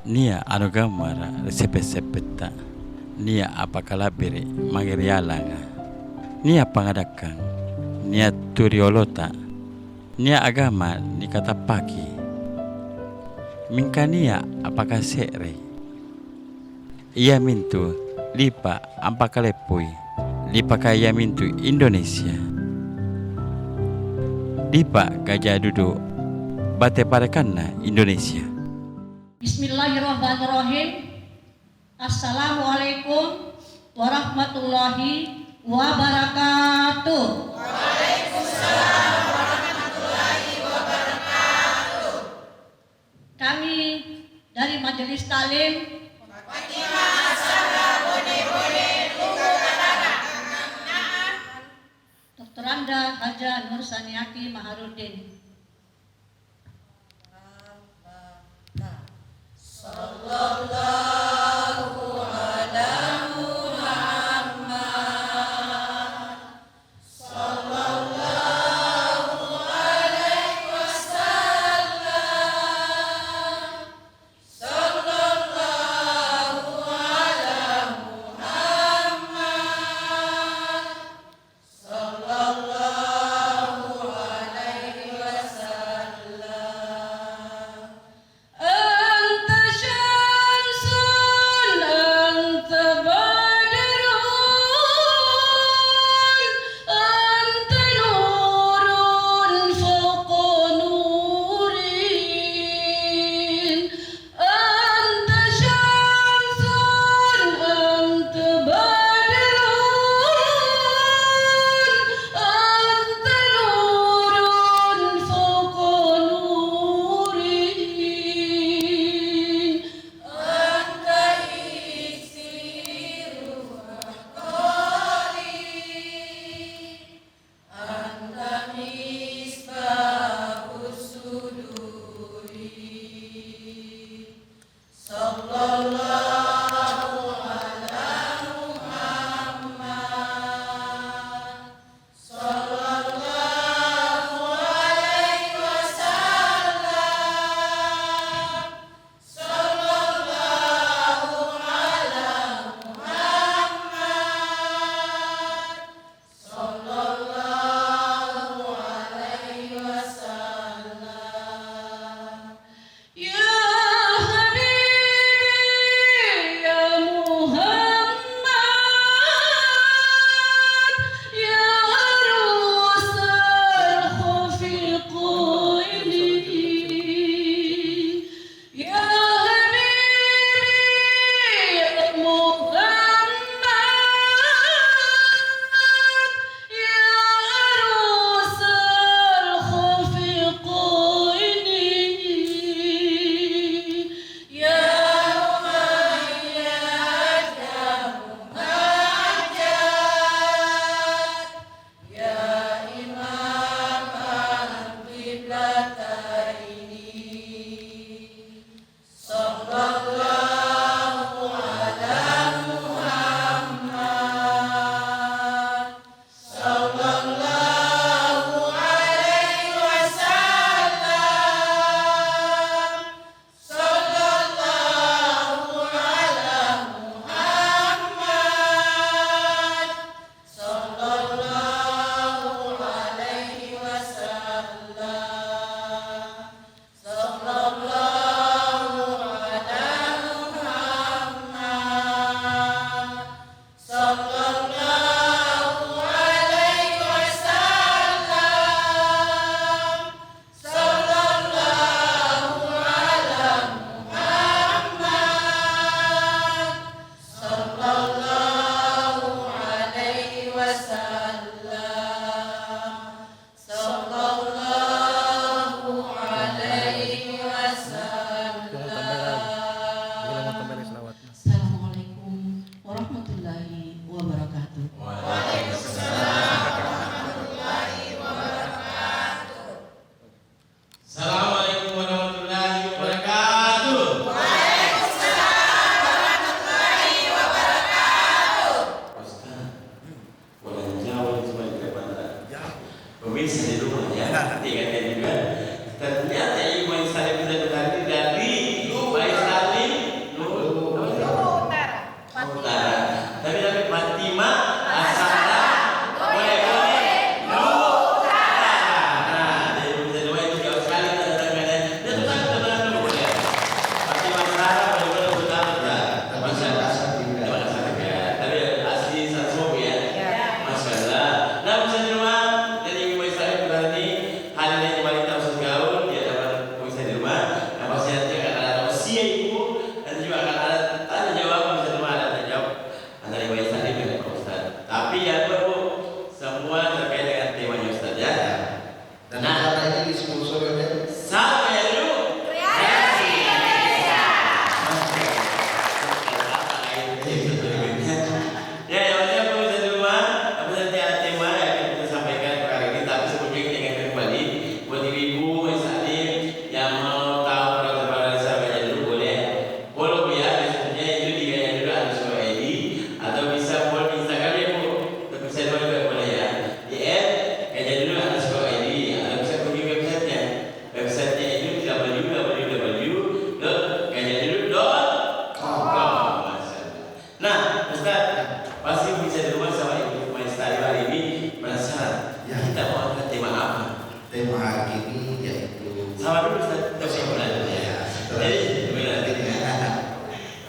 Nia anu gamara resepet-sepeta. Nia apakalabire magerialanga. Nia pangadakang. Nia turiolota. Nia agama ni katapaki. Mingkania apakah sekre. Ia mintu lipa ampakalepui. Lipa kaya mintu Indonesia. Lipa gajah duduk bate parekanna Indonesia. Bismillahirrahmanirrahim. Assalamualaikum warahmatullahi wabarakatuh. Waalaikumsalam warahmatullahi wabarakatuh. Kami dari Majelis Talim Fatimah Asara Bone-Bone Lugu Katara Dr. Anda Haja Nur Saniaki Maharudin. Sallallahu ala Muhammad Sallallahu alaihi wasallam Sallallahu ala Muhammad Sallallahu alaihi wasallam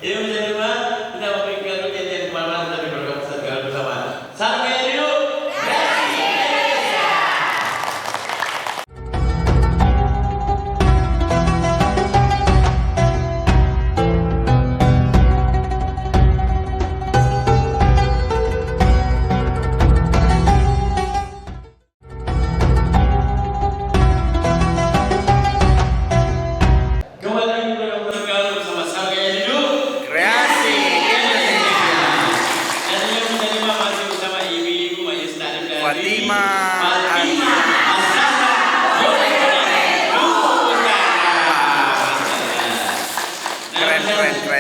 Ini menerima kita memberikan kejadian kemana-mana tapi berdoa segala bersama. Salam gaya hidup.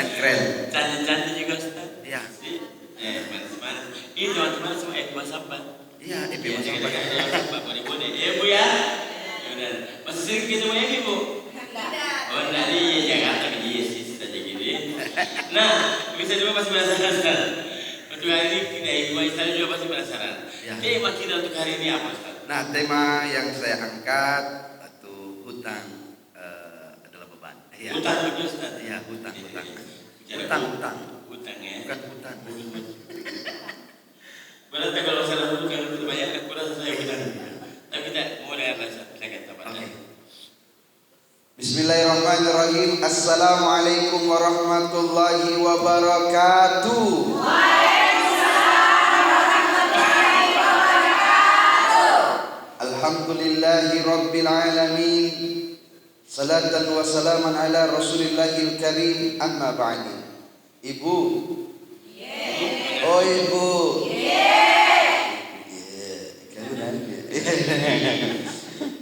Keren. Cantik juga Ustaz. Iya. Manis-manis. Ini teman-teman semua Mas Sampan. Iya, Ibu Mas Sampan. Sampan bone-bone. Bu ya. Ya udah. Masih sering ketemu ya Bu? Tidak. Oh, dari Jakarta iya sih saja gini. Nah, bisa juga masih penasaran Ustaz. Untuk hari ini kita Ibu Istana juga pasti penasaran. Ya. Tema kita untuk hari ini apa Ustaz? Nah, tema yang saya angkat atau hutang adalah beban. Iya. Hutang begitu Ustaz. Iya, hutang. Hutang ya. Bukan hutang. Berarti kalau salah dulu kalau kebanyakan kurang saya hutang. Tapi kita mulai rasa saya kata Pak. Oke. Bismillahirrahmanirrahim. Assalamualaikum warahmatullahi wabarakatuh. Alhamdulillahi rabbil alamin. Salatan wa salaman ala rasulillahil karim. Amma ba'di. Ibu. Oh ibu.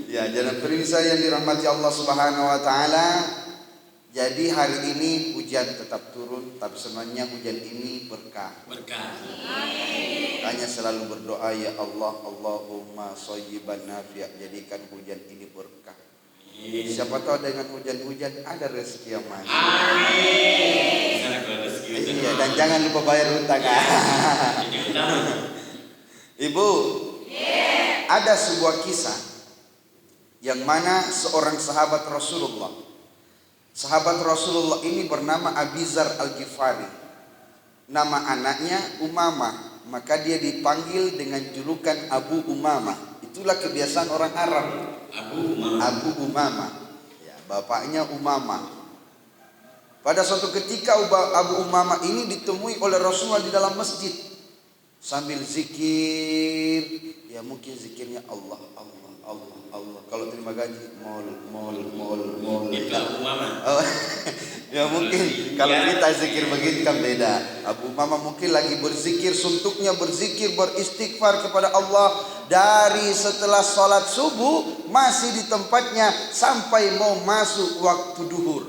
Ya, jalan perisa yang dirahmati Allah Subhanahu wa taala. Jadi hari ini hujan tetap turun, tapi sebenarnya hujan ini berkah. Makanya selalu berdoa, ya Allah, Allahumma shayyiban nafi', jadikan hujan ini berkah. Siapa tahu dengan hujan-hujan ada rezeki yang masuk. Amin. Iya, dan jangan lupa bayar hutang. Ibu, ada sebuah kisah yang mana seorang sahabat Rasulullah. Sahabat Rasulullah ini bernama Abizar Al-Ghifari. Nama anaknya Umamah, maka dia dipanggil dengan julukan Abu Umamah. Itulah kebiasaan orang Arab. Abu Umamah. Ya, bapaknya Umamah. Pada suatu ketika Abu Umamah ini ditemui oleh Rasulullah di dalam masjid sambil zikir. Ya mungkin zikirnya Allah. Kalau terima gaji mall. Itu Abu Umamah. Oh, ya mungkin kalau kita zikir begitu kan beda. Abu Umamah mungkin lagi berzikir, suntuknya berzikir, beristighfar kepada Allah dari setelah sholat subuh masih di tempatnya sampai mau masuk waktu duhur.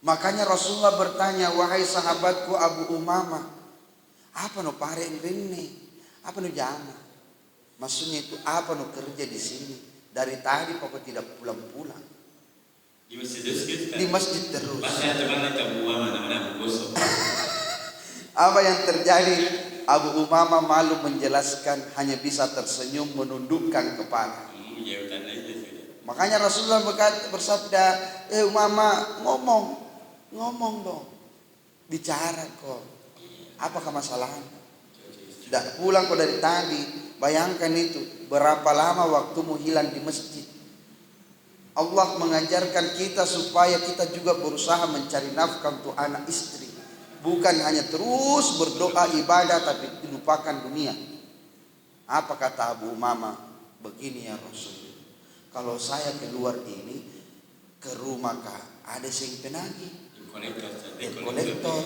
Makanya Rasulullah bertanya, wahai sahabatku Abu Umamah, apa no pare ini? Apa no jama? Maksudnya itu apa no kerja di sini? Dari tadi pokok tidak pulang-pulang. Di masjid terus gitu. Di masjid terus. Pasti ada teman Abu Umamah namanya Abu Gosok. Apa yang terjadi? Abu Umamah malu menjelaskan, hanya bisa tersenyum menundukkan kepala. Ya udah aja. Makanya Rasulullah bersabda, Umamah ngomong dong, bicara kok. Apakah masalahnya? Tidak pulang kok dari tadi. Bayangkan itu, berapa lama waktumu hilang di masjid. Allah mengajarkan kita supaya kita juga berusaha mencari nafkah untuk anak istri. Bukan hanya terus berdoa ibadah tapi lupakan dunia. Apa kata Abu Umamah? Begini ya Rasul, kalau saya keluar ini ke rumah ada sing penagih, kolektor,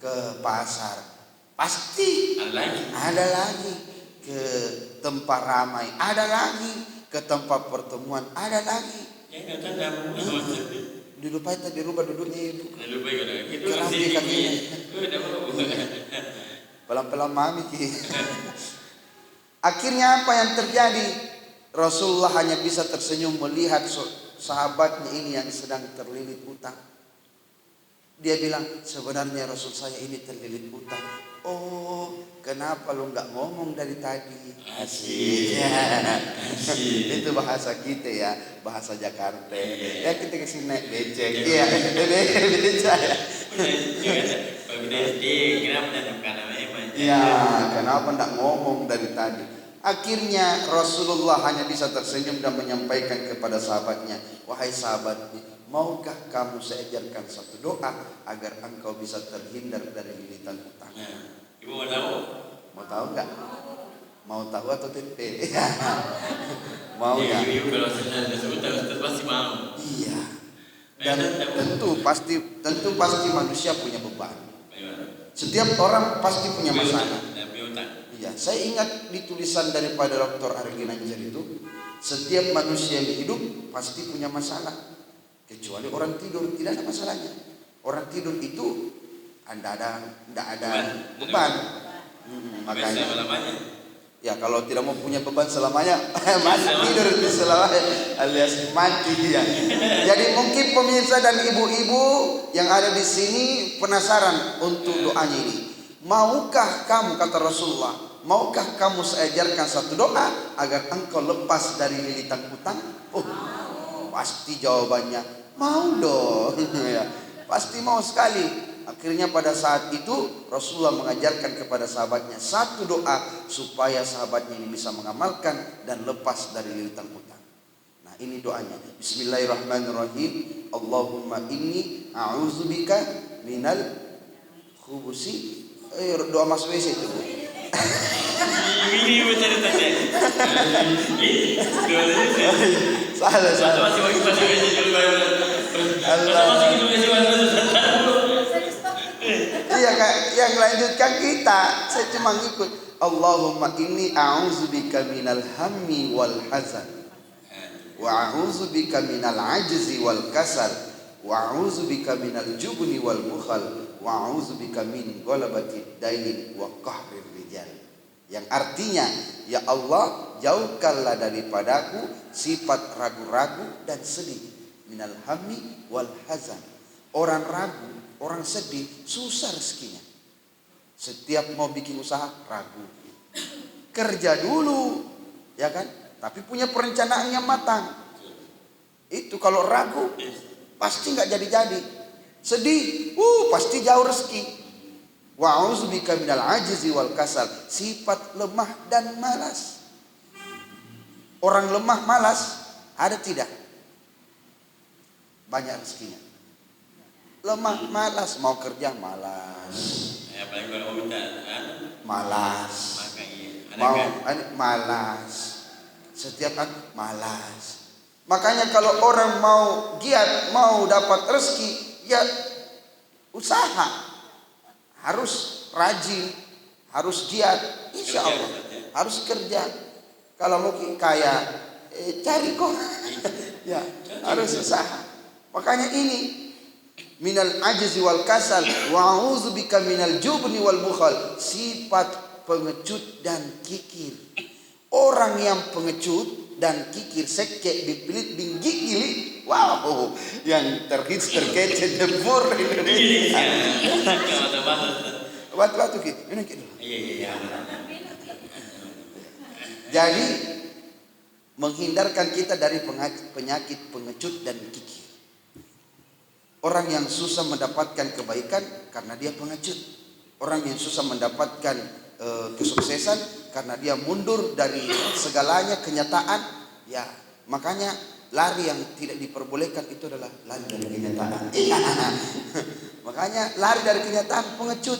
ke pasar pasti ada lagi, ke tempat ramai ada lagi, ke tempat pertemuan ada lagi. Dilupai tadi rubah duduknya ibu. Kerambi kakinya. Pelan-pelan mami ki. Akhirnya apa yang terjadi? Rasulullah hanya bisa tersenyum melihat sahabatnya ini yang sedang terlilit utang. Dia bilang, sebenarnya Rasul saya ini terlilit utang. Oh, kenapa lu nggak ngomong dari tadi? Asik. Asik. Itu bahasa kita ya, bahasa Jakarta. Ya kita kesini naik becek. Iya, becek. Pak Budi SD, kenapa menanamkan namanya? Ya, kenapa nggak ngomong dari tadi? Akhirnya Rasulullah hanya bisa tersenyum dan menyampaikan kepada sahabatnya, wahai sahabatku, maukah kamu saya ajarkan satu doa agar engkau bisa terhindar dari lilitan utang? Ibu mau tahu? Mau tahu nggak? Mau tahu atau tempe? Mau Iya, nggak? ibu kalau saya sebut Ustaz pasti mau. Iya. Dan tentu pasti manusia punya beban. Setiap orang pasti punya masalah. Iya, saya ingat di tulisan daripada Dr. Ari Ginanjar itu, setiap manusia yang hidup pasti punya masalah. Kecuali orang tidur, tidak ada masalahnya. Orang tidur itu tidak ada beban. Makanya, ya kalau tidak mau punya beban selamanya, mati tidur itu selamanya, alias mati dia. Jadi mungkin pemirsa dan ibu-ibu yang ada di sini penasaran untuk doanya ini. Maukah kamu, kata Rasulullah, maukah kamu saya ajarkan satu doa agar engkau lepas dari lilitan utang? Oh, pasti jawabannya mau dong. Ya, pasti mau sekali. Akhirnya pada saat itu Rasulullah mengajarkan kepada sahabatnya satu doa supaya sahabatnya ini bisa mengamalkan dan lepas dari lilitan utang. Nah, ini doanya. Bismillahirrahmanirrahim. Allahumma inni a'udzubika minal khubusi. Doa masuk WC itu. Ini betul saja. Salah. Iya kak, yang lanjutkan kita. Saya cuma ngikut. Allahumma inni a'udzubika minal hammi wal hazan, wa a'udzubika minal ajzi wal kasal, wa a'udzubika minal jubni wal bukhal, wa a'udzubika min ghalabati dain wa qahrir rijal. Yang artinya, ya Allah, jauhkanlah daripadaku sifat ragu-ragu dan sedih. Minal hammi wal hazan. Orang ragu, orang sedih, susah rezekinya. Setiap mau bikin usaha ragu. Kerja dulu, ya kan? Tapi punya perencanaan yang matang. Itu kalau ragu pasti nggak jadi-jadi. Sedih, pasti jauh rezeki. Wa a'udzubika minal ajzi wal kasal, sifat lemah dan malas. Orang lemah malas ada tidak? Banyak rezekinya. Lemah malas, mau kerja malas. Apalagi kalau mau minta Malas. Mau malas. Setiap malas. Makanya kalau orang mau giat, mau dapat rezeki, ya usaha. Harus rajin, harus giat, insya Allah. Harus kerja. Kalau mau kaya, cari kok. Ya, harus usaha. Makanya ini minal ajzi wal kasal wa a'udzubika minal jubni wal bukhal, sifat pengecut dan kikir. Orang yang pengecut dan kikir, sekek, dipelit, binggigili, wow, yang terhits, terkece, debur. Batu gitu, ini gitu. Iya. Jadi menghindarkan kita dari penyakit pengecut dan kikir. Orang yang susah mendapatkan kebaikan karena dia pengecut. Orang yang susah mendapatkan kesuksesan karena dia mundur dari segalanya kenyataan. Ya, makanya lari yang tidak diperbolehkan itu adalah lari dari kenyataan. Makanya lari dari kenyataan pengecut,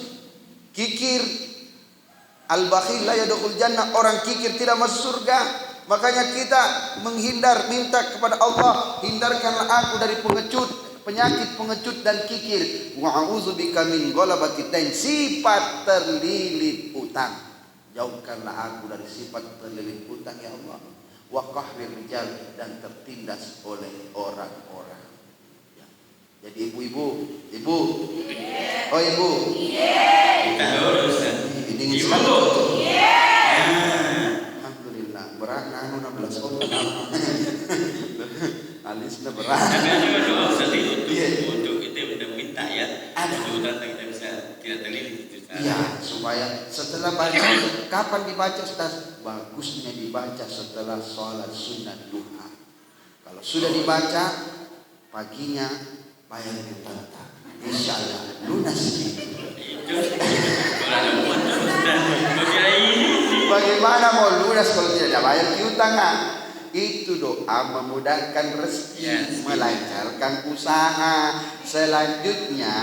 kikir. Al-bakhil la yadkhul jannah, orang kikir tidak masuk surga. Makanya kita menghindar, minta kepada Allah, hindarkanlah aku dari pengecut, penyakit pengecut dan kikir. Wa a'udzubika min ghalabati dain, sifat terlilit utang. Jauhkanlah aku dari sifat terlilit utang ya Allah. Wa qahrir rijal, dan tertindas oleh orang-orang. Ya. Jadi ibu. Oh ibu. Kita dulu Ustaz. Dingin Ibu. sekali. Alhamdulillah, berat anu 16 orang. Alisnya berat. Tapi ada juga doa Ustaz Iya. untuk kita minta ya. Ada. Untuk kita bisa tidak terlilit itu. Iya, supaya bayar. Setelah baca, kapan dibaca Ustaz? Bagusnya dibaca setelah sholat sunat duha. Kalau sudah dibaca, paginya bayar utang. Insya Allah lunas gitu. Bagaimana mau lunas kalau tidak bayar piutang? Itu doa memudahkan rezeki, melancarkan usaha. Selanjutnya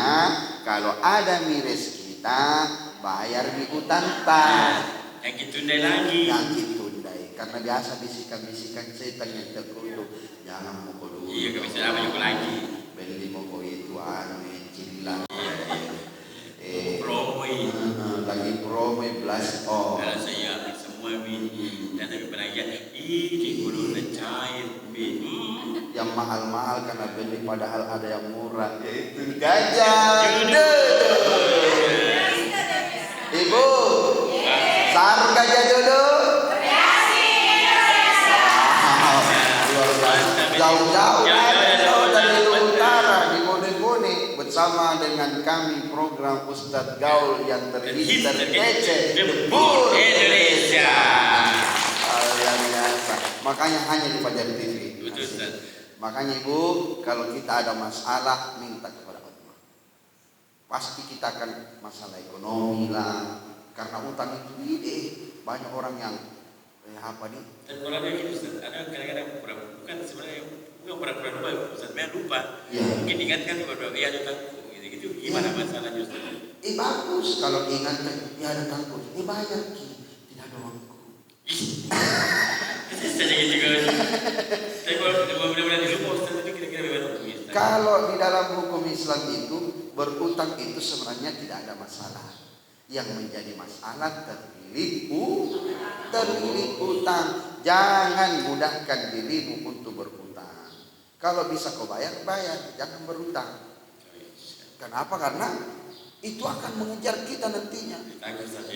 kalau ada miris kita bayar di utang yang ditundai lagi. Yang ditundai karena biasa bisikan-bisikan setan yang terkutuk. Jangan mau dulu. Iya, gak bisa apa lagi. Beli mau itu cilang. Promo lagi promo belas kalau saya ambil semua dan tapi penagihan ini kudu cair yang mahal-mahal karena beli padahal ada yang murah yaitu gajah. Ibu sarung gajah jodoh jauh-jauh dari utara di Bone-Bone bersama dengan kami program Ustadz Gaul yang terhits terkece Debur Indonesia. Yang biasa. Makanya hanya di Fajar TV. Betul, Ustaz. Makanya Ibu, kalau kita ada masalah minta kepada Allah. Pasti kita akan masalah ekonomi lah. Karena utang itu ide. Banyak orang yang apa nih? Dan kalau ada gitu Ustaz, ada kadang-kadang bukan sebenarnya bukan pura-pura lupa, Ustaz, memang lupa. Ya. Mungkin ingatkan kepada dia ada utangku gitu-gitu. Gimana masalahnya Ustaz? Bagus kalau ingatkan dia ada tanggung. Bayar ki, tidak ada uangku. Saya gitu juga. Tapi kalau benar-benar di rumah Ustaz itu kira-kira bagaimana hukumnya? Kalau di dalam hukum Islam itu berutang itu sebenarnya tidak ada masalah. Yang menjadi masalah terlilit utang. Jangan mudahkan dirimu untuk berutang. Kalau bisa kau bayar, jangan berutang. Kenapa? Karena itu akan mengejar kita nantinya.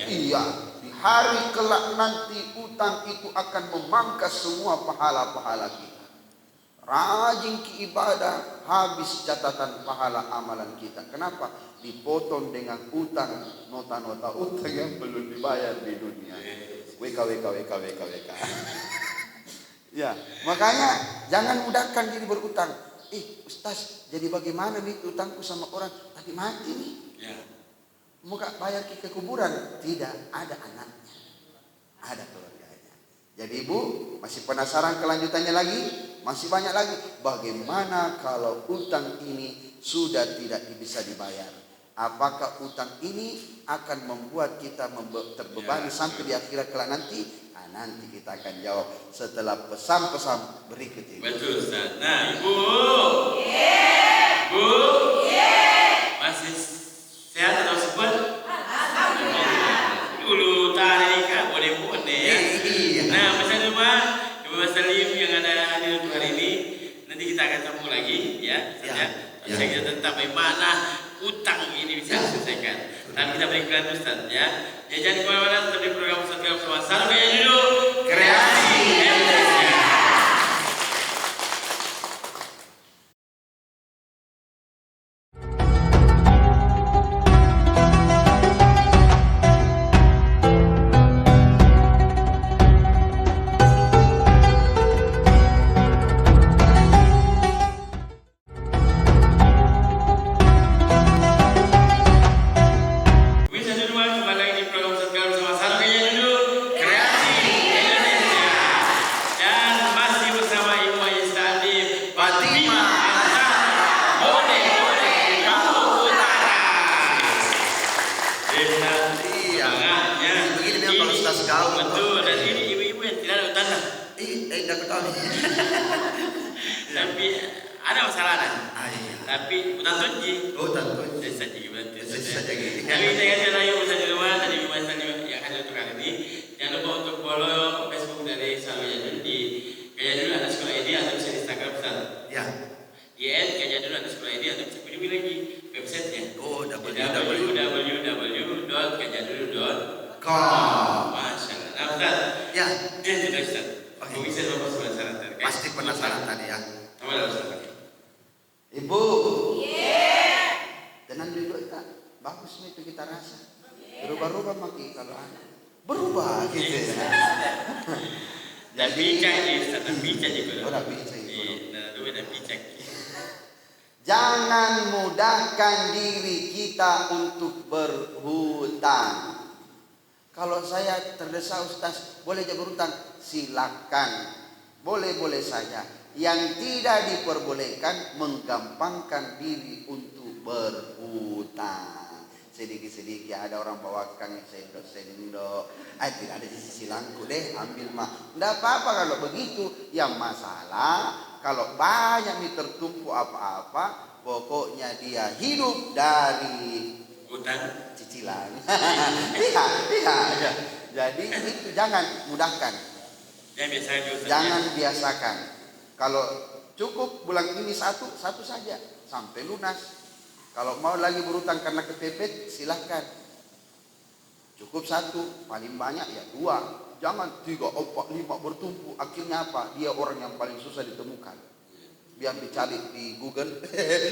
Iya, di hari kelak nanti utang itu akan memangkas semua pahala-pahala kita. Rajin ke ibadah, habis catatan pahala amalan kita. Kenapa? Dipotong dengan utang, nota-nota utang yang belum dibayar di dunia. WK. Ya, makanya jangan mudahkan diri berutang. Ustaz, jadi bagaimana nih utangku sama orang tadi mati nih? Ya. Mau gak bayar ke kuburan? Tidak, ada anaknya, ada keluarganya. Jadi Ibu masih penasaran kelanjutannya lagi? Masih banyak lagi. Bagaimana kalau utang ini sudah tidak bisa dibayar? Apakah utang ini akan membuat kita terbebani sampai di akhirat kelak nanti? Nanti kita akan jawab setelah pesan-pesan berikut ini. Betul Ustaz. Nah Ibu, Bu, masih sehat atau sebut? Dulu tadi kan boleh ya. Nah pesan rumah Ibu Mas Salim yang ada di hari ini, nanti kita akan sambung lagi ya. Saya kira tentang bagaimana utang ini bisa diselesaikan. Tapi kita berikan Ustaz ya. Jangan kemana-mana, tetap di program Ustaz Gaul bersama Salam Gaya Dulu Kreasi Indonesia. Betul, dan ini ibu-ibu yang tidak ada utang. Tidak ketahui. Tapi ada masalah kan? Tapi utang tunji. Utang tunji. Saya saja berarti. Saja gitu. Tapi kita kasih lagi pesan di rumah tadi Ibu Mas yang hadir untuk kali ini. Jangan lupa untuk follow Facebook dari Salwa Jadul di Gaya Dulu ada sekolah ini atau bisa di Instagram Ustaz. Ya. YN Gaya Dulu ada sekolah ini atau bisa kunjungi lagi websitenya. www.gajadulu.com. Masya Allah. Nah Ustaz. Ya. Dia sudah Ustaz. Aku bisa lupa penasaran terkait. Pasti penasaran tadi ya. Apa Ustaz? Ibu. Tenang dulu kita. Bagus nih itu kita rasa. Berubah-ubah maki kalau berubah gitu ya. Dan bijak ni, Ustaz, dan bijak juga. Oh, dah bijak itu. Nah, dua dah bijak. Jangan mudahkan diri kita untuk berhutang. Kalau saya terdesak Ustaz, boleh aja berhutang? Silakan. Boleh-boleh saja. Yang tidak diperbolehkan menggampangkan diri untuk berhutang. Sedikit-sedikit ada orang bawakan sendok-sendok. Tidak ada di sisi langku deh, ambil mah. Tidak apa-apa kalau begitu. Yang masalah kalau banyak nih tertumpu apa-apa, pokoknya dia hidup dari Hutang. cicilan. Iya. Jadi itu jangan mudahkan. Jangan biasakan. Kalau cukup bulan ini satu saja sampai lunas. Kalau mau lagi berutang karena kepepet, silahkan. Cukup satu, paling banyak ya 2. Jangan 3, 4, 5 bertumpu. Akhirnya apa? Dia orang yang paling susah ditemukan. Biar dicari di Google,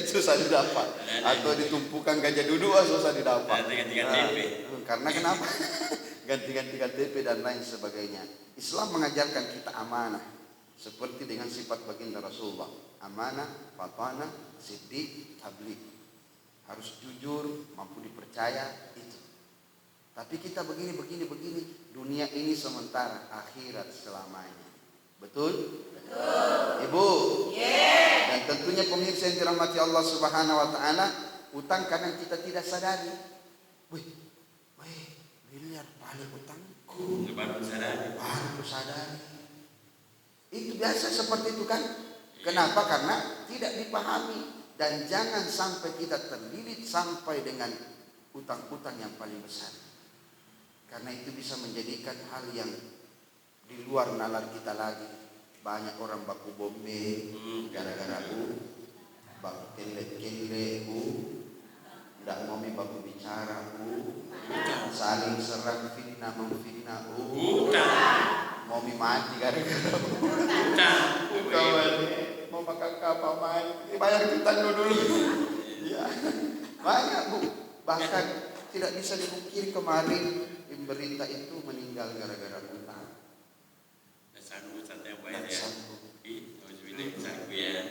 susah didapat. Atau ditumpukan gajah duduk, susah didapat. Ganti-ganti KTP. Karena kenapa? Ganti-ganti KTP dan lain sebagainya. Islam mengajarkan kita amanah. Seperti dengan sifat baginda Rasulullah. Amanah, fatanah, siddiq, tabligh. Harus jujur, mampu dipercaya, itu. Tapi kita begini. Dunia ini sementara, akhirat selamanya. Betul? Ibu? Dan tentunya pemirsa yang dirahmati Allah Subhanahu wa taala, utang kadang kita tidak sadari. Miliar paling utangku. Baru sadari. Itu biasa seperti itu kan? Kenapa? Karena tidak dipahami. Dan jangan sampai kita terlilit sampai dengan utang-utang yang paling besar. Karena itu bisa menjadikan hal yang di luar nalar kita lagi. Banyak orang baku bombe gara-gara baku kele-kele tidak mau baku bicara saling serang fitnah memfitnah mau mati gara-gara mau makan apa mati bayar hutang dulu. Ya, banyak Bu. Bahkan tidak bisa dipungkiri kemarin berita itu meninggal gara-gara hutang. Iya,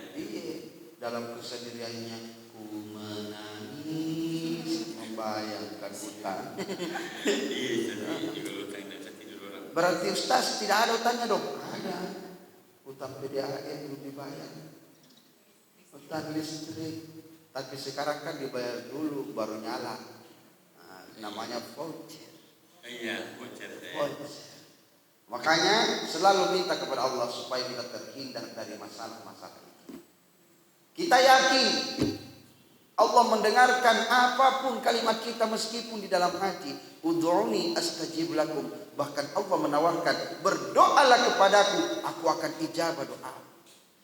dalam kesendiriannya ku menangis membayangkan hutang. Berarti Ustaz tidak ada hutangnya dong? Ada. Hutang PDAM belum dibayar. Hutang listrik. Tapi sekarang kan dibayar dulu baru nyala. Namanya voucher. Iya, voucher. Makanya selalu minta kepada Allah supaya kita terhindar dari masalah-masalah itu. Kita yakin Allah mendengarkan apapun kalimat kita meskipun di dalam hati. Ud'uni astajib lakum. Bahkan Allah menawarkan, berdoalah kepadaku, aku akan ijabah doa.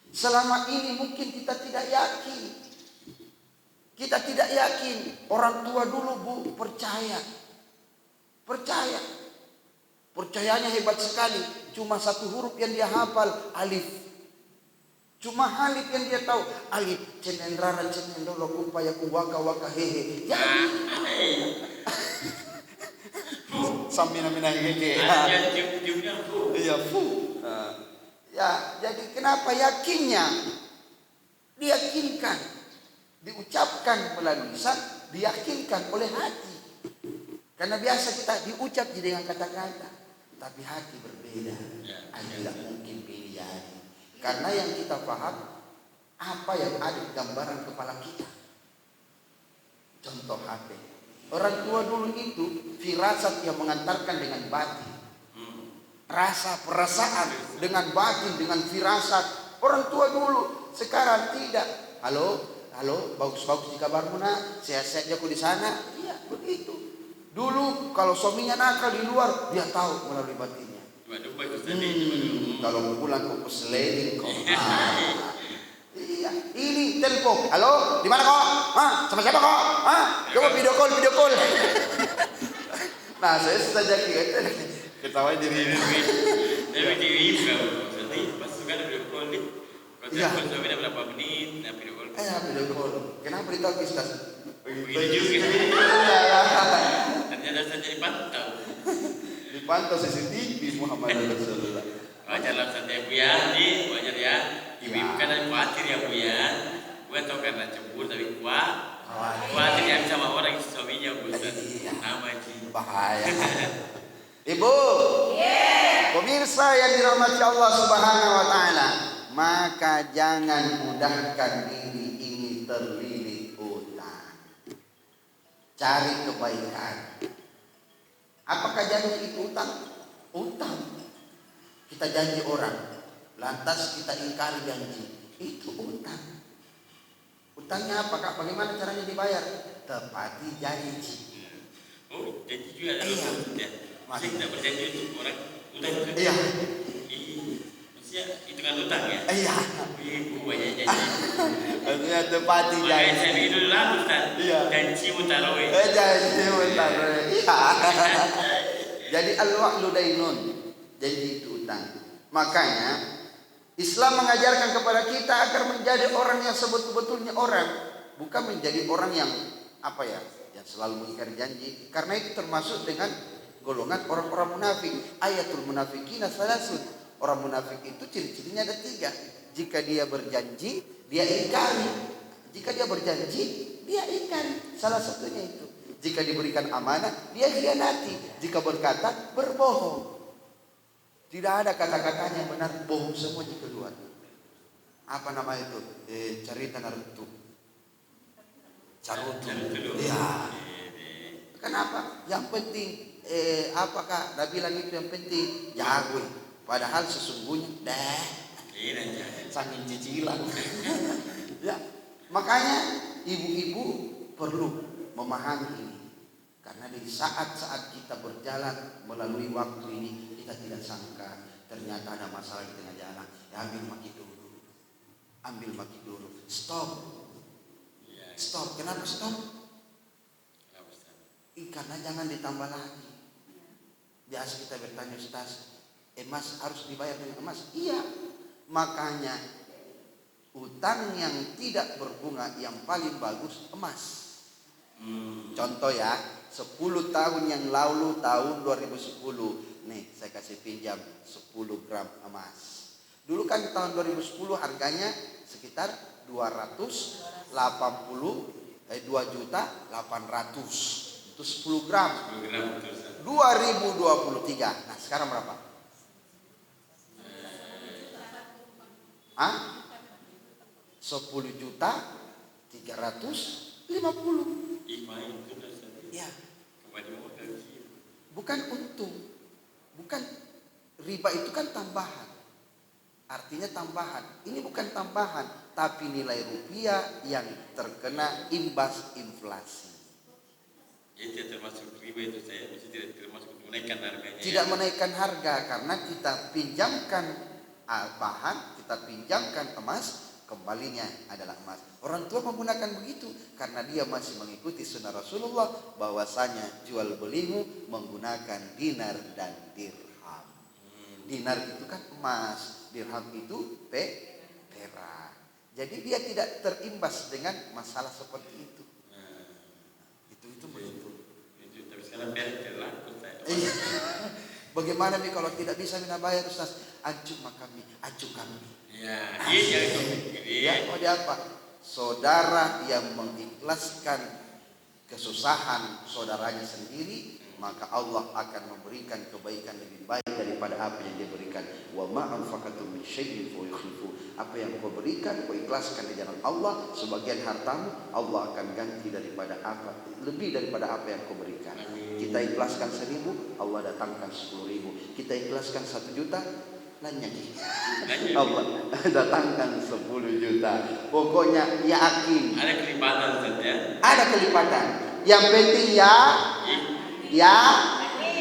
Selama ini mungkin kita tidak yakin. Kita tidak yakin. Orang tua dulu Bu percaya. Percayanya hebat sekali. Cuma satu huruf yang dia hafal, alif. Cuma alif yang dia tahu, alif cenendrara cenendolo kupaya kuwaka waka hehe. Samina mina hehe. Iya fu. Ya, jadi kenapa yakinnya? Diyakinkan, diucapkan melalui lisan, diyakinkan oleh hati. Karena biasa kita diucap dengan kata-kata, tapi hati berbeda. Tidak mungkin pilihan. Karena yang kita paham apa yang ada di gambaran kepala kita. Contoh HP. Orang tua dulu itu firasat yang mengantarkan dengan batin. Rasa perasaan dengan batin, dengan firasat. Orang tua dulu, sekarang tidak. Halo, bagus-bagus di kabarmu nak, sehat-sehat aku di sana. Iya, begitu. Dulu kalau suaminya nakal di luar, dia tahu melalui batinnya. Kalau mau pulang kok peseleling kok. Iya, ini telepon. Halo, di mana kok? Sama siapa kok? Coba video call. Nah, saya saja ketawa diri. Tapi di pas suka ada video call nih. Kalau telepon suami ada berapa menit, nah video call. Video call. Kenapa ditahu Ustaz? Begitu juga. Iya. Ternyata jelas saja dipantau. Dipantau CCTV Muhammad Rasulullah. Wajarlah Ustaz ya Bu ya, wajar ya. Ibu-ibu kan ada khawatir ya Bu ya. Gue tau karena cemburu tapi khawatir yang sama orang suaminya Bu Ustaz. Nama Ji. Bahaya. Ibu, pemirsa yang dirahmati Allah Subhanahu wa taala, maka jangan mudahkan diri ini terlilit utang. Cari kebaikan. Apakah janji itu utang? Utang. Kita janji orang, lantas kita ingkari janji. Itu utang. Utangnya apa Kak? Bagaimana caranya dibayar? Tepati janji. Oh, janji juga ada Ustaz ya. Masih tidak berjanji untuk orang utang juga. Iya. Maksudnya itu kan utang ya? Iya. Ibu banyak janji. Maksudnya tepati Makanya janji. saya bikin dulu lah Ustaz. Iya. Janji mutarawih. Janji mutarawih. Iya. Jadi al-wa'du dainun. Janji itu utang. Makanya Islam mengajarkan kepada kita agar menjadi orang yang sebetul-betulnya orang, bukan menjadi orang yang apa ya, yang selalu mengingkari janji. Karena itu termasuk dengan golongan orang-orang munafik. Ayatul munafiqina salasun. Orang munafik itu ciri-cirinya ada 3. Jika dia berjanji, dia ingkari. Jika dia berjanji, dia ingkari. Salah satunya itu. Jika diberikan amanah, dia khianati. Jika berkata, berbohong. Tidak ada kata-katanya yang benar, bohong semuanya keluar. Apa nama itu? Cerita Naruto. Carutu. Ya. Kenapa? Yang penting apakah Nabi bilang itu yang penting jago. Padahal sesungguhnya saking cicilan. Ya. Makanya ibu-ibu perlu memahami ini. Karena di saat-saat kita berjalan melalui waktu ini, kita tidak sangka ternyata ada masalah di tengah jalan. Ya, ambil maki dulu. Ambil maki dulu. Stop. Stop. Kenapa stop? Karena jangan ditambah lagi. Biasa kita bertanya, Ustaz, emas harus dibayar dengan emas? Iya. Makanya utang yang tidak berbunga yang paling bagus emas. Contoh ya, 10 tahun yang lalu, tahun 2010, nih saya kasih pinjam 10 gram emas. Dulu kan tahun 2010 harganya sekitar 2.800.000. Itu 10 gram. 2023. Nah, sekarang berapa? Hah? 10.350.000. Ya. Bukan untung. Bukan, riba itu kan tambahan. Artinya tambahan. Ini bukan tambahan, tapi nilai rupiah yang terkena imbas inflasi. Jadi tidak termasuk riba itu saya, mesti tidak termasuk menaikkan harganya. Tidak menaikkan harga karena kita pinjamkan bahan, kita pinjamkan emas, kembalinya adalah emas. Orang tua menggunakan begitu karena dia masih mengikuti sunnah Rasulullah bahwasanya jual belimu menggunakan dinar dan dirham. Dinar itu kan emas, dirham itu perak. Jadi dia tidak terimbas dengan masalah seperti itu. Itu begitu. Tapi sekarang perak terlaku saya. Bagaimana nih kalau tidak bisa mina bayar Ustaz? Ajuk kami. Ya, iya itu. Ya, mau apa? Saudara yang mengikhlaskan kesusahan saudaranya sendiri, maka Allah akan memberikan kebaikan lebih baik daripada apa yang dia berikan. Wa ma anfaqatum min syai'in fa yukhlifu. Apa yang kau berikan, kau ikhlaskan di jalan Allah, sebagian hartamu Allah akan ganti daripada apa, lebih daripada apa yang kau berikan. Kita ikhlaskan 1.000, Allah datangkan 10.000. Kita ikhlaskan 1 juta, nanya Allah datangkan 10 juta. Pokoknya yakin. Ada kelipatan saja. Ada kelipatan. Yang penting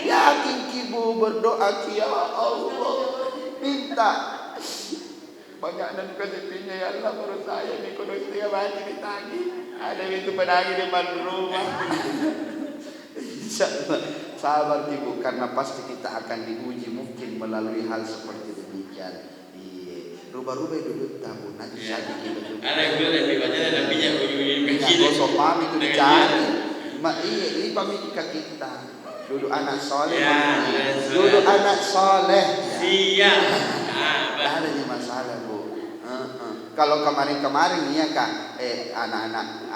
yakin kibu berdoa ya Allah, minta banyak dan kesepinya ya Allah menurut saya nih kudu setiap hari ditagih. Ada itu penagih di depan rumah. Insyaallah sabar ibu, karena pasti kita akan diuji mungkin melalui hal seperti demikian. Rubah-rubah duduk tamu nanti saya bikin. Ada yang bilang lebih banyak ada minyak ujung-ujung kaki. Gosok pamit itu dicari. Mak ini pamit kita. Duduk anak soleh. Ya, Duduk anak soleh. Siap. Tidak ada nih masalah Bu. Kalau kemarin-kemarin ya Kak, anak-anak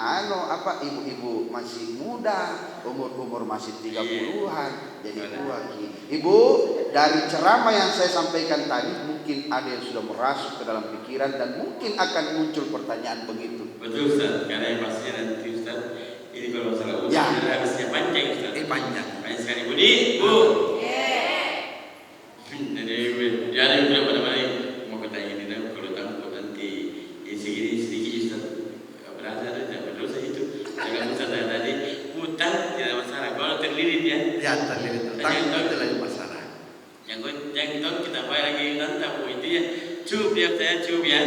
ibu-ibu masih muda, umur masih 30-an, jadi tua gini. Ibu, dari ceramah yang saya sampaikan tadi, mungkin ada yang sudah merasuk ke dalam pikiran dan mungkin akan muncul pertanyaan begitu. Betul Ustaz, karena yang pastinya nanti Ustaz, ini kalau masalah usia habisnya panjang Ustaz. Panjang sekali Budi, Bu. Jadi udah pada mana mau bertanya ini kalau tamu nanti segini sedikit Ustaz. Berasa ada berdosa itu. Jangan Ustaz tadi utang tidak masalah. Kalau terlilit ya. Ya, terlilit. Utang itu lagi masalah. Yang kita bayar lagi nanti Bu itu ya. Cukup ya saya cukup ya.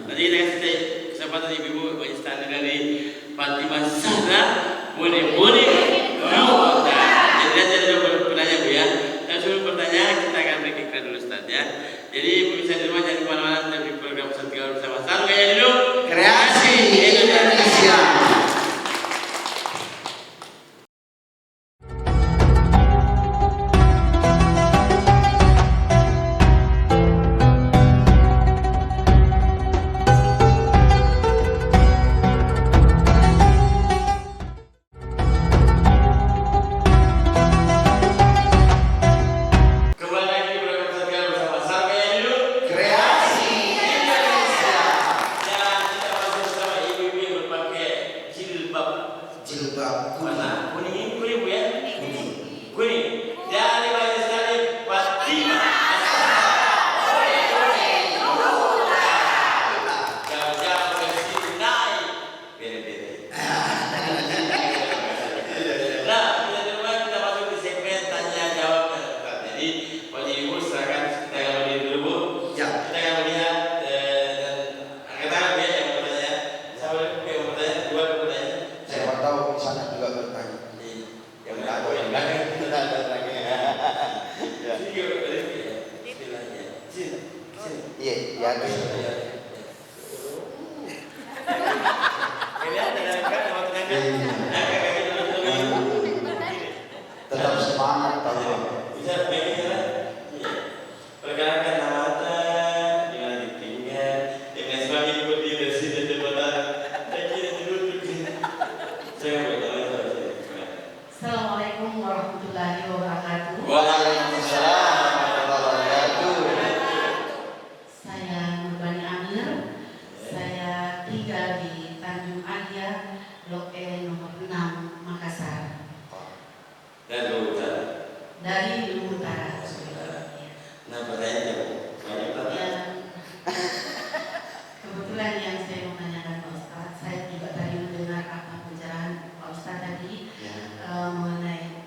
Nanti kita kasih kesempatan ibu-ibu istana dari Fatimah Zahra boleh jadi ada penanya Bu ya. Dan sebelum bertanya kita akan beri iklan dulu Ustaz ya. Jadi ibu bisa di rumah jangan kemana-mana dari program Ustaz Gaul bersama. Salam kayak dulu. Kreasi Indonesia. Tetap semangat kalau perkenalkan nama Anda, di mana ditinggal, dengan suami berdiri dari sini jembatan. Assalamualaikum warahmatullahi wabarakatuh. Waalaikumsalam warahmatullahi wabarakatuh. Saya Nurbani Amir. Saya tinggal di Tanjung Alia, Blok E nomor 6, Makassar. Dan Luhut Utara. Dari Luhut Utara. Nah, pertanyaannya Bu, Kebetulan yang saya mau tanyakan Pak Ustadz, saya juga tadi mendengar apa pencerahan Pak Ustadz tadi mengenai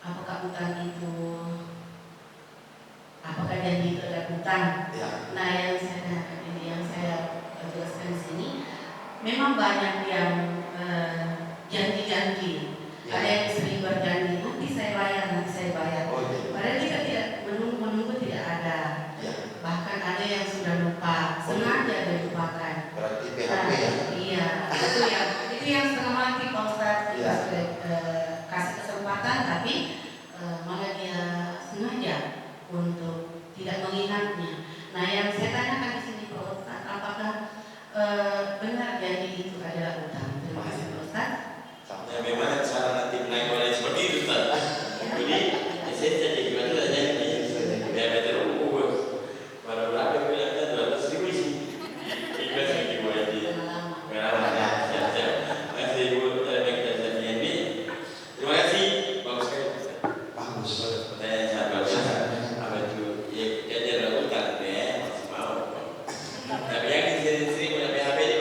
apakah utang itu, apakah janji itu adalah utang. Nah, yang saya tanyakan ini, yang saya jelaskan di sini, memang banyak yang janji-janji. Ada yang sering berjanji, nanti saya bayar. Padahal kita tidak menunggu tidak ada. Bahkan ada yang sudah lupa, sengaja dilupakan. Berarti PHP ya? Iya, itu yang setengah mati Pak Ustadz. Kita sudah kasih kesempatan, tapi malah dia sengaja untuk tidak mengingatnya. Nah, yang saya tanyakan di sini Pak Ustadz, apakah benar janji itu adalah utang? Terima kasih Pak Ustadz. ya bagaimana cara nanti menaik oleh seperti itu Ustaz? Jadi, saya jadi gimana saja ini? Ya betul. Baru berapa bilangnya 200.000 sih. Ikhlas gitu Bu Haji. Pengalaman ya, siap. Masih Ibu kita ini. Terima kasih. Bagus sekali Ustaz. Bagus. Pertanyaan saya bagus. Apa itu? Ya, jadi ada utang ya, masih mau. Tapi yang sering punya PHP di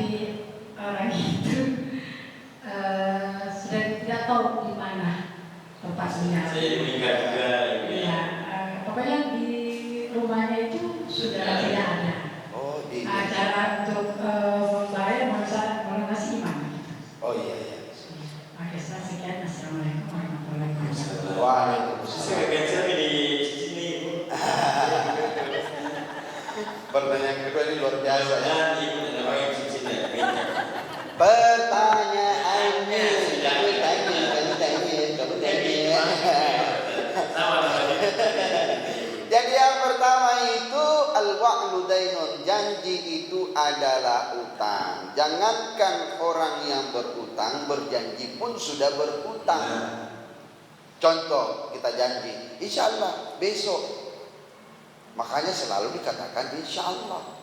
Tapi orang itu sudah tidak tahu di mana tempatnya. Saya meninggal juga. Ya, pokoknya di rumahnya itu sudah tidak ada Oh, di. acara untuk membayar melunasi iman. Oh iya iya. Oke, sekian. Assalamualaikum warahmatullahi wabarakatuh. Waalaikumsalam. Saya kecil di sini. Pertanyaan kedua ini luar biasa ya. Dan ibu dan orang yang cincin Pertanyaannya, kamu tanya. Jadi yang pertama itu al-wa'lu dainun, janji itu adalah utang. Jangankan orang yang berutang, berjanji pun sudah berutang. Contoh, kita janji, insya Allah besok. Makanya selalu dikatakan insya Allah.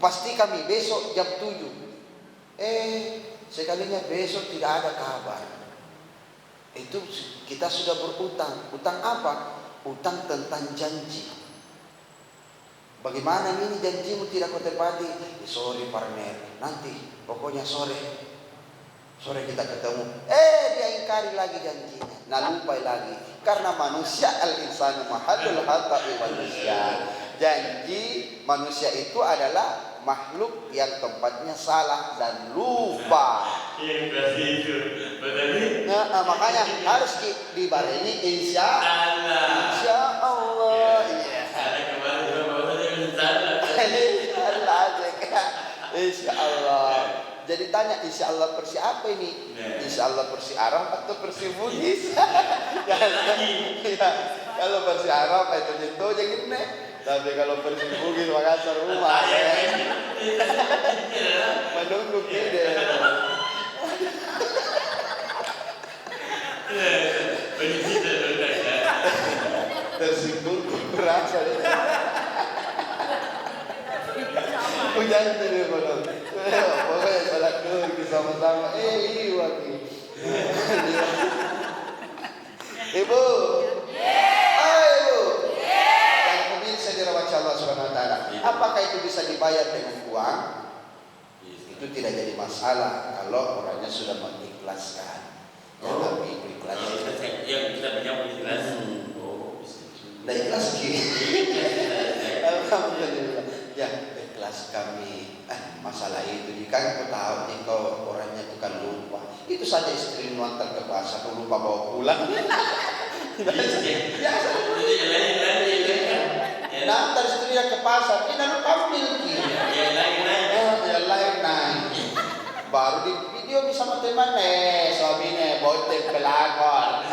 Pasti kami besok jam 7. Sekalinya besok tidak ada kabar. Itu kita sudah berutang. Utang apa? Utang tentang janji. Bagaimana ini janjimu tidak kau tepati? Sorry partner, nanti pokoknya sore kita ketemu. Dia ingkari lagi janjinya. Nah, lupa lagi. Karena manusia al-insanu mahallul khata'i manusia. Janji manusia itu adalah makhluk yang tempatnya salah dan lupa. Nah, makanya harus dibarengi insya Allah. Insya Allah. Jadi tanya insya Allah persi apa ini? Insya Allah persi Arab atau persi Bugis? Kalau persi Arab itu nyentuh jangan nih. Tapi kalau persi Bugis Makassar rumah menunggu kita. Tersinggung kurasa. Hujan jadi bodoh. Pokoknya salah dulu sama-sama. Iwaki. Ibu. Ibu. Yang pemirsa dirahmati Allah Subhanahu Wa Taala. Apakah itu bisa dibayar dengan uang? Itu tidak jadi masalah kalau orangnya sudah mengikhlaskan. Tapi ikhlas. Yang kita punya ikhlas. Dah ikhlas ki. Alhamdulillah. Ya, ikhlas kami. Masalah itu jika kau tahu nih kau orangnya itu kan lupa. Itu saja istri nuantar ke pasar, kau lupa bawa pulang. Biasa. Nanti istrinya ke pasar, ini lalu kamu miliki. Yang lain naik. Baru di video bisa sama teman suaminya botek pelakon.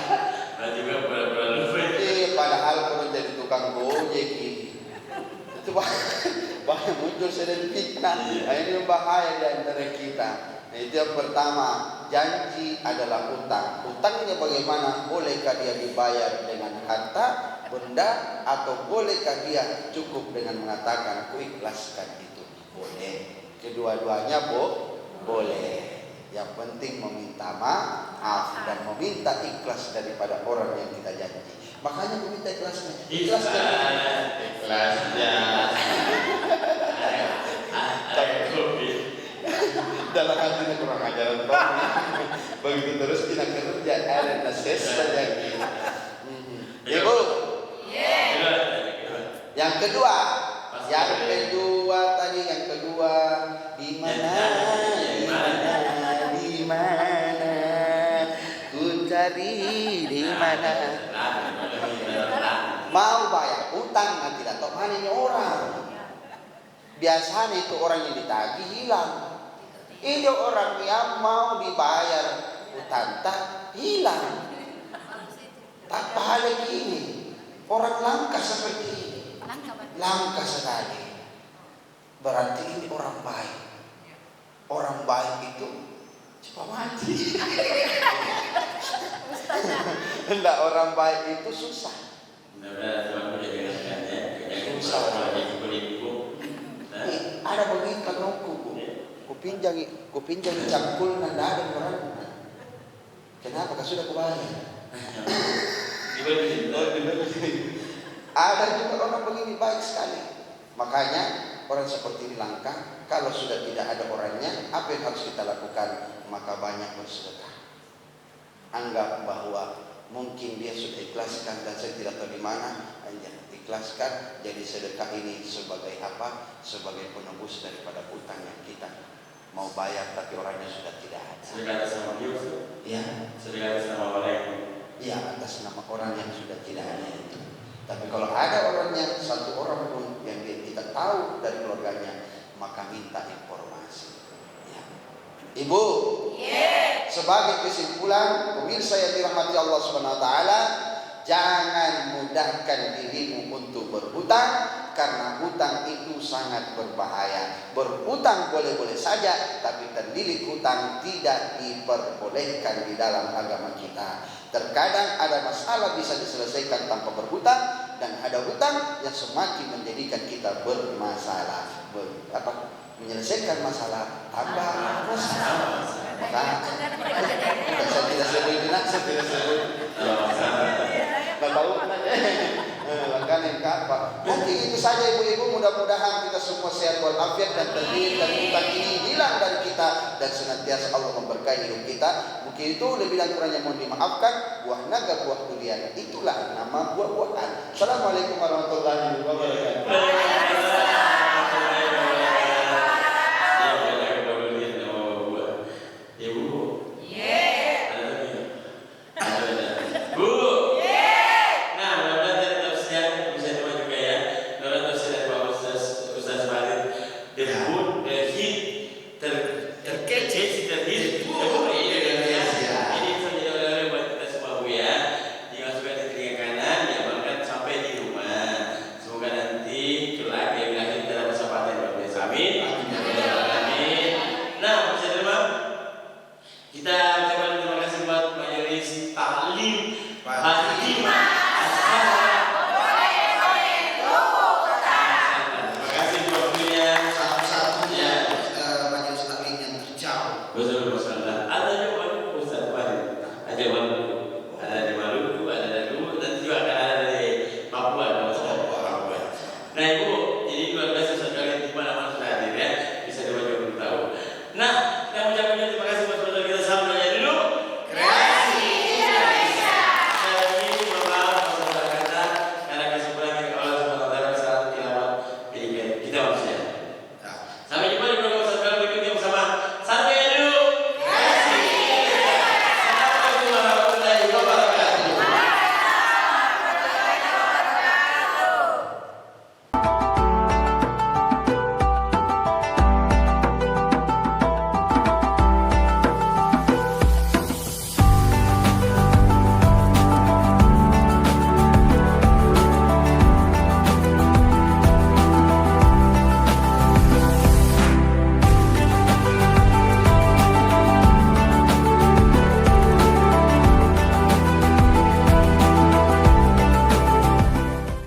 Padahal kalau jadi tukang gojek itu banyak muncul sedang fitnah. Nah, ini bahaya di antara kita. Nah, itu yang pertama, janji adalah utang. Utangnya bagaimana? Bolehkah dia dibayar dengan harta, benda, atau bolehkah dia cukup dengan mengatakan aku ikhlaskan itu? Boleh. Kedua-duanya boleh. Yang penting meminta maaf dan meminta ikhlas daripada orang yang kita janji. Makanya meminta ikhlasnya. Ikhlasnya. Dalam hatinya kurang ajaran toh. Begitu terus kita kerja ada nases saja. Ibu. Yang kedua tadi yang kedua di mana ku cari di mana mau bayar utang nanti datang mana ini orang. Biasanya itu orang yang ditagih hilang. Ini orang yang mau dibayar utang tak hilang. Tak pahala gini. Orang langka seperti ini. Langka sekali. Berarti ini orang baik. Orang baik itu cepat mati. Enggak, orang baik itu susah. Ada begini kalau kupinjang cangkul nanda ada orang. Kenapa? Kau sudah kebayang. Ada juga orang begini baik sekali. Makanya orang seperti ini langka. Kalau sudah tidak ada orangnya, apa yang harus kita lakukan? Maka banyak bersedekah. Anggap bahwa mungkin dia sudah ikhlaskan dan saya tidak tahu di mana, hanya ikhlaskan. Jadi sedekah ini sebagai apa? Sebagai penebus daripada hutang yang kita mau bayar tapi orangnya sudah tidak ada. Sedekah atas nama dia, Ya, sedekah atas nama orang yang ya, atas nama orang yang sudah tidak ada itu. Tapi kalau ada orangnya, satu orang pun yang kita tahu dari keluarganya, maka minta informasi. Ya. Ibu, sebagai kesimpulan, pemirsa yang dirahmati Allah Subhanahu wa taala, jangan mudahkan dirimu untuk berhutang, karena hutang itu sangat berbahaya. Berhutang boleh-boleh saja, tapi terlilit hutang tidak diperbolehkan di dalam agama kita. Terkadang ada masalah bisa diselesaikan tanpa berhutang, dan ada hutang yang semakin menjadikan kita bermasalah. Menyelesaikan masalah tambah masalah. Maka saya tidak sebut. Nggak tahu kan aja. Langganin apa? Mungkin itu saja ibu-ibu, mudah-mudahan kita semua sehat walafiat dan terhindar dari hutang ini hilang dari kita dan senantiasa Allah memberkahi hidup kita. Mungkin itu lebih dan kurangnya mohon dimaafkan. Buah naga, buah durian, itulah nama buah-buahan. Assalamualaikum warahmatullahi wabarakatuh.